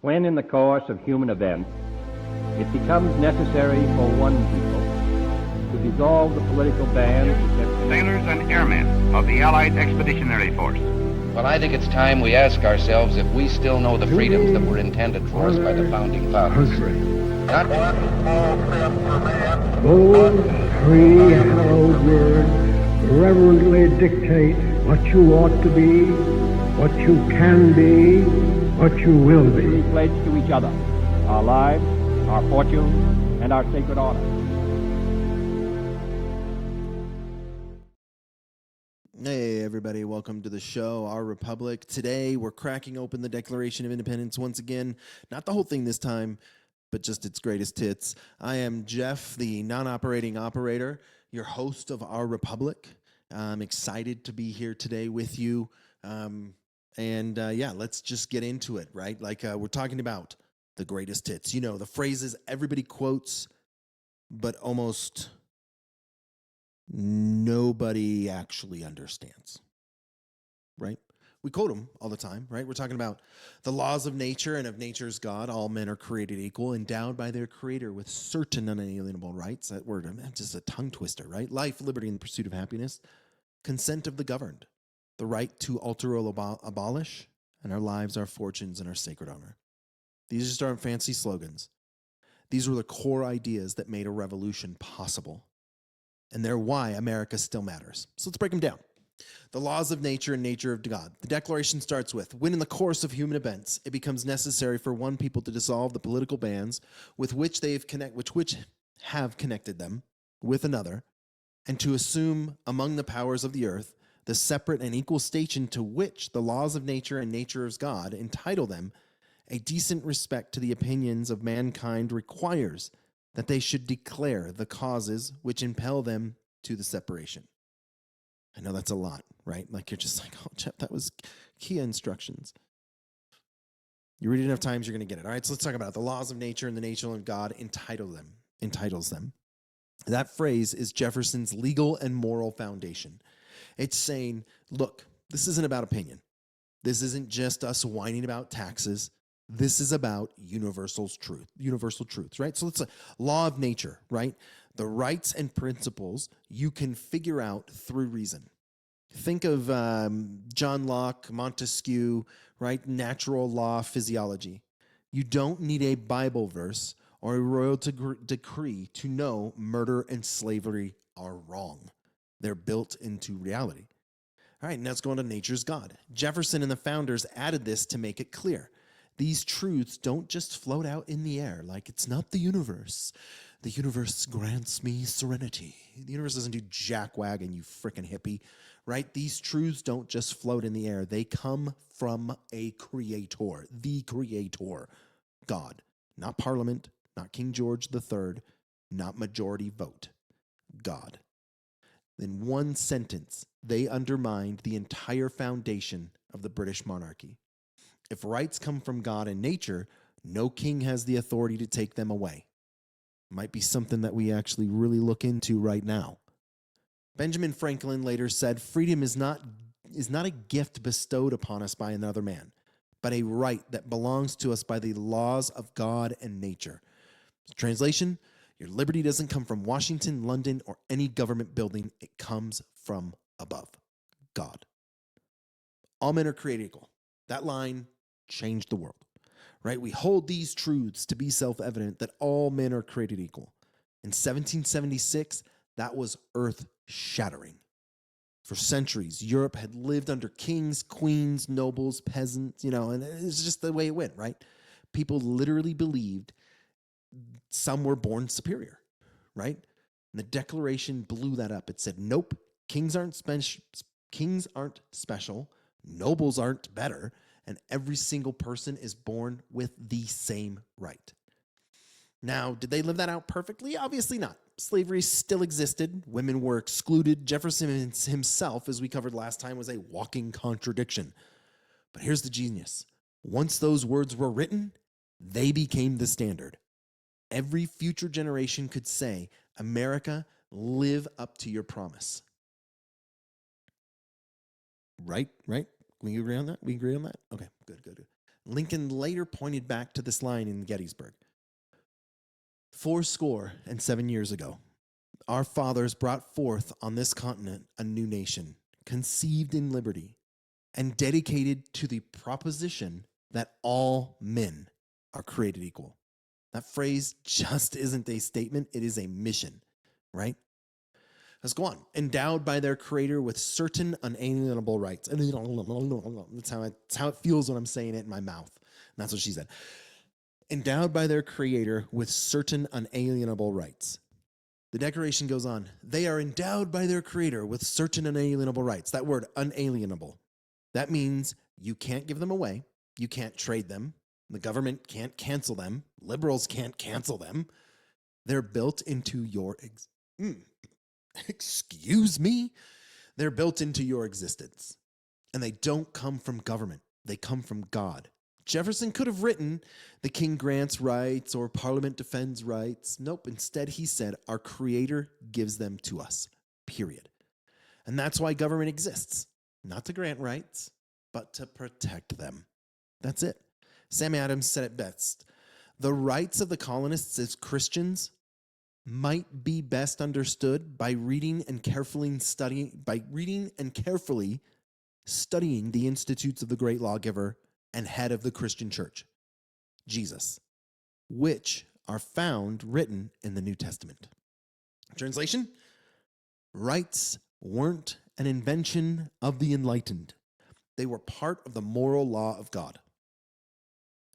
When in the course of human events it becomes necessary for one people to dissolve the political bands that have... Sailors and airmen of the Allied Expeditionary Force. Well, I think it's time we ask ourselves if we still know the freedoms that were intended for us by the founding fathers. Not one small step for man. Those three hallowed words reverently dictate what you ought to be, what you can be, what you will be. We pledge to each other our lives, our fortunes, and our sacred honor. Hey everybody, welcome to the show, Our Republic. Today we're cracking open the Declaration of Independence once again. Not the whole thing this time, but just its greatest hits. I am Jeff, the non-operating operator, your host of Our Republic. I'm excited to be here today with you. Let's just get into it, right? We're talking about the greatest hits. You know, the phrases everybody quotes, but almost nobody actually understands, right? We quote them all the time, right? We're talking about the laws of nature and of nature's God. All men are created equal, endowed by their creator with certain unalienable rights. That word, just a tongue twister, right? Life, liberty, and the pursuit of happiness. Consent of the governed. The right to alter or abolish. And our lives, our fortunes, and our sacred honor. These just aren't fancy slogans. These were the core ideas that made a revolution possible. And they're why America still matters. So let's break them down. The laws of nature and nature of God. The Declaration starts with, when in the course of human events, it becomes necessary for one people to dissolve the political bands with which have connected them with another, and to assume among the powers of the earth the separate and equal station to which the laws of nature and nature of God entitle them, a decent respect to the opinions of mankind requires that they should declare the causes which impel them to the separation. I know that's a lot, right? Like you're just like, oh, Jeff, that was key instructions. You read it enough times, you're going to get it. All right, so let's talk about it. The laws of nature and the nature of God entitles them. That phrase is Jefferson's legal and moral foundation. It's saying, look, this isn't about opinion. This isn't just us whining about taxes. This is about universal truths, right? So it's a law of nature, right? The rights and principles you can figure out through reason. Think of John Locke, Montesquieu, right? Natural law physiology. You don't need a Bible verse or a royal decree to know murder and slavery are wrong. They're built into reality. All right, now let's go on to nature's God. Jefferson and the founders added this to make it clear. These truths don't just float out in the air like it's not the universe. The universe grants me serenity. The universe doesn't do jackwagon, you frickin' hippie, right? These truths don't just float in the air. They come from a creator, the creator, God. Not Parliament, not King George III, not majority vote, God. In one sentence, they undermined the entire foundation of the British monarchy. If rights come from God and nature, no king has the authority to take them away. Might be something that we actually really look into right now. Benjamin Franklin later said, freedom is not a gift bestowed upon us by another man, but a right that belongs to us by the laws of God and nature. Translation, your liberty doesn't come from Washington, London, or any government building. It comes from above, God. All men are created equal. That line changed the world, right? We hold these truths to be self-evident that all men are created equal. In 1776, that was earth-shattering. For centuries, Europe had lived under kings, queens, nobles, peasants, and it's just the way it went, right? People literally believed some were born superior, right? And the Declaration blew that up. It said, nope, kings aren't special, nobles aren't better, and every single person is born with the same right. Now, did they live that out perfectly? Obviously not. Slavery still existed. Women were excluded. Jefferson himself, as we covered last time, was a walking contradiction. But here's the genius. Once those words were written, they became the standard. Every future generation could say, America, live up to your promise. Right? We agree on that? Okay, good. Lincoln later pointed back to this line in Gettysburg. 70 years ago, our fathers brought forth on this continent a new nation, conceived in liberty, and dedicated to the proposition that all men are created equal. That phrase just isn't a statement, it is a mission, right? Let's go on. Endowed by their creator with certain unalienable rights. That's how it feels when I'm saying it in my mouth. And that's what she said. Endowed by their creator with certain unalienable rights. The declaration goes on. They are endowed by their creator with certain unalienable rights. That word, unalienable. That means you can't give them away. You can't trade them. The government can't cancel them. Liberals can't cancel them. They're built into your excuse me? They're built into your existence. And they don't come from government. They come from God. Jefferson could have written, the king grants rights or parliament defends rights. Nope. Instead, he said, our creator gives them to us, period. And that's why government exists. Not to grant rights, but to protect them. That's it. Sam Adams said it best. The rights of the colonists as Christians might be best understood by reading and carefully studying the institutes of the great lawgiver and head of the Christian church, Jesus, which are found written in the New Testament. Translation: rights weren't an invention of the enlightened. They were part of the moral law of God.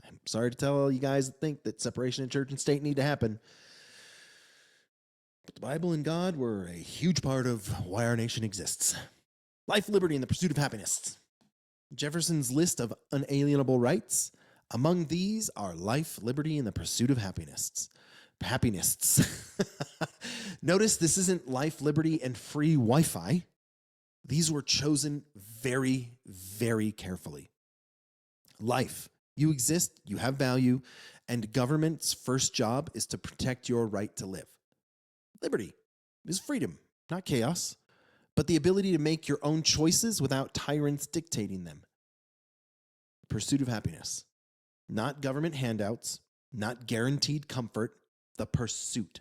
I'm sorry to tell you guys that think that separation of church and state need to happen. But the Bible and God were a huge part of why our nation exists. Life, liberty, and the pursuit of happiness. Jefferson's list of unalienable rights. Among these are life, liberty, and the pursuit of happiness. Notice this isn't life, liberty, and free Wi-Fi. These were chosen very, very carefully. Life. You exist, you have value, and government's first job is to protect your right to live. Liberty is freedom, not chaos, but the ability to make your own choices without tyrants dictating them. Pursuit of happiness, not government handouts, not guaranteed comfort, the pursuit.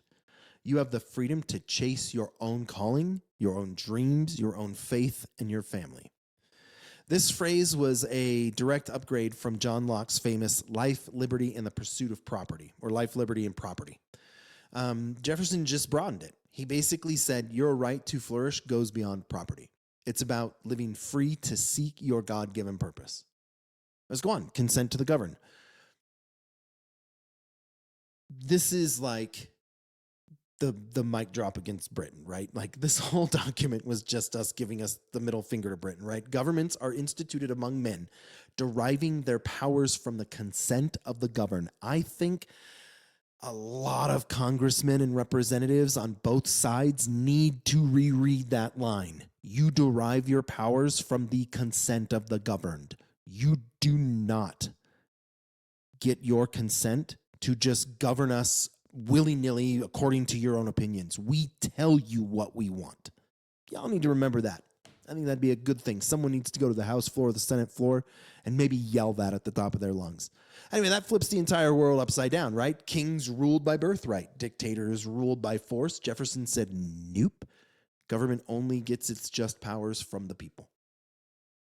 You have the freedom to chase your own calling, your own dreams, your own faith, and your family. This phrase was a direct upgrade from John Locke's famous life, liberty, and the pursuit of property, or life, liberty, and property. Jefferson just broadened it. He basically said your right to flourish goes beyond property. It's about living free to seek your God-given purpose. Let's go on. Consent to the governed. This is like the mic drop against Britain, right? Like this whole document was just us giving us the middle finger to Britain, right? Governments are instituted among men, deriving their powers from the consent of the governed. I think a lot of congressmen and representatives on both sides need to reread that line. You derive your powers from the consent of the governed. You do not get your consent to just govern us willy-nilly according to your own opinions. We tell you what we want. Y'all need to remember that. I think that'd be a good thing. Someone needs to go to the House floor or the Senate floor and maybe yell that at the top of their lungs. Anyway, that flips the entire world upside down, right? Kings ruled by birthright. Dictators ruled by force. Jefferson said, nope. Government only gets its just powers from the people.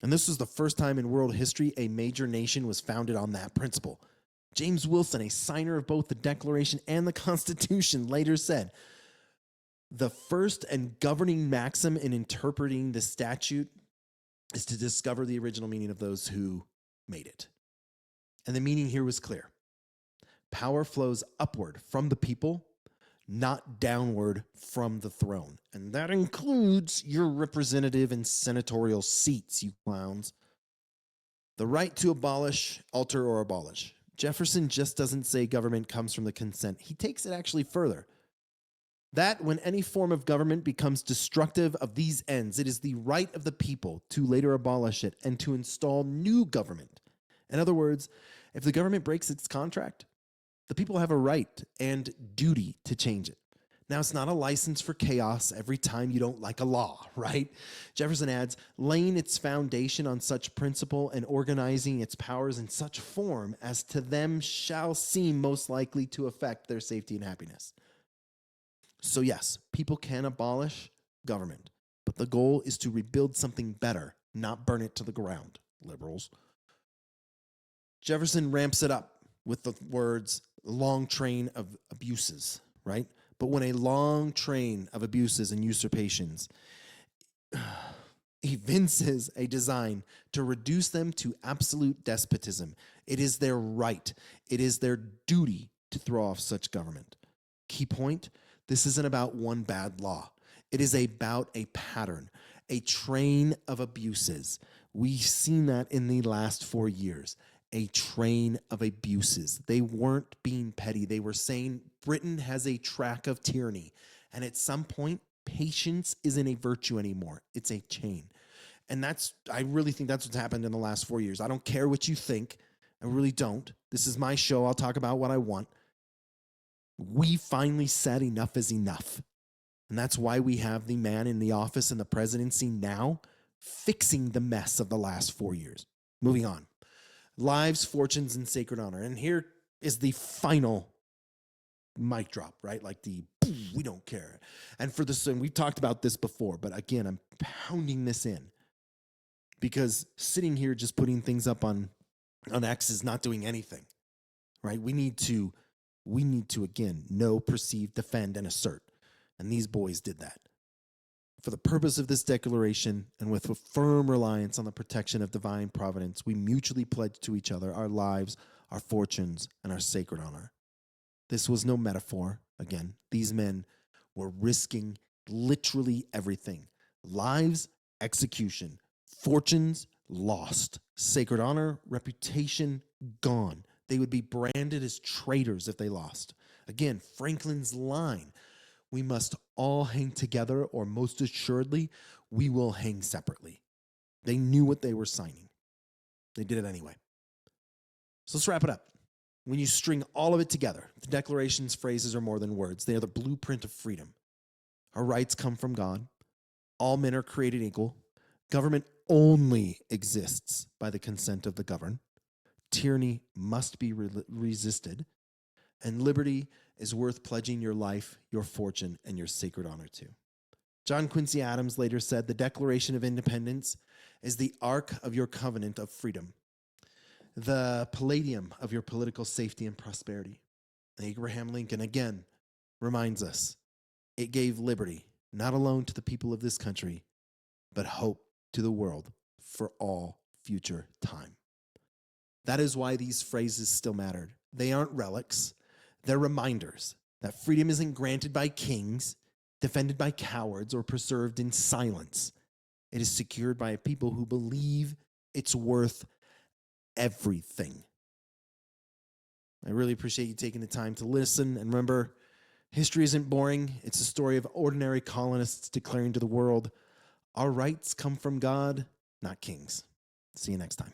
And this was the first time in world history a major nation was founded on that principle. James Wilson, a signer of both the Declaration and the Constitution, later said, the first and governing maxim in interpreting the statute is to discover the original meaning of those who made it. And the meaning here was clear. Power flows upward from the people, not downward from the throne. And that includes your representative and senatorial seats, you clowns. The right to abolish, alter, or abolish. Jefferson just doesn't say government comes from the consent. He takes it actually further. That when any form of government becomes destructive of these ends, it is the right of the people to later abolish it and to install new government. In other words, if the government breaks its contract, the people have a right and duty to change it. Now, it's not a license for chaos every time you don't like a law, right? Jefferson adds, laying its foundation on such principle and organizing its powers in such form as to them shall seem most likely to affect their safety and happiness. So yes, people can abolish government, but the goal is to rebuild something better, not burn it to the ground, liberals. Jefferson ramps it up with the words, long train of abuses, right? But when a long train of abuses and usurpations evinces a design to reduce them to absolute despotism, it is their right, it is their duty to throw off such government. Key point, this isn't about one bad law. It is about a pattern, a train of abuses. We've seen that in the last 4 years. A train of abuses. They weren't being petty. They were saying Britain has a track of tyranny. And at some point, patience isn't a virtue anymore. It's a chain. And I really think that's what's happened in the last 4 years. I don't care what you think. I really don't. This is my show. I'll talk about what I want. We finally said enough is enough. And that's why we have the man in the office and the presidency now fixing the mess of the last 4 years. Moving on. Lives, fortunes, and sacred honor. And here is the final mic drop, right? Like we don't care. And we've talked about this before, but again, I'm pounding this in because sitting here just putting things up on X is not doing anything, right? We need to again, know, perceive, defend, and assert. And these boys did that. For the purpose of this declaration and with a firm reliance on the protection of divine providence, we mutually pledge to each other our lives, our fortunes, and our sacred honor. This was no metaphor. Again, these men were risking literally everything. Lives, execution. Fortunes, lost. Sacred honor, reputation, gone. They would be branded as traitors if they lost. Again, Franklin's line, we must all hang together, or most assuredly, we will hang separately. They knew what they were signing. They did it anyway. So let's wrap it up. When you string all of it together, the Declaration's phrases are more than words. They are the blueprint of freedom. Our rights come from God. All men are created equal. Government only exists by the consent of the governed. Tyranny must be resisted. And liberty is worth pledging your life, your fortune, and your sacred honor to. John Quincy Adams later said, the Declaration of Independence is the ark of your covenant of freedom, the palladium of your political safety and prosperity. Abraham Lincoln again reminds us, it gave liberty, not alone to the people of this country, but hope to the world for all future time. That is why these phrases still mattered. They aren't relics. They're reminders that freedom isn't granted by kings, defended by cowards, or preserved in silence. It is secured by a people who believe it's worth everything. I really appreciate you taking the time to listen. And remember, history isn't boring. It's a story of ordinary colonists declaring to the world, our rights come from God, not kings. See you next time.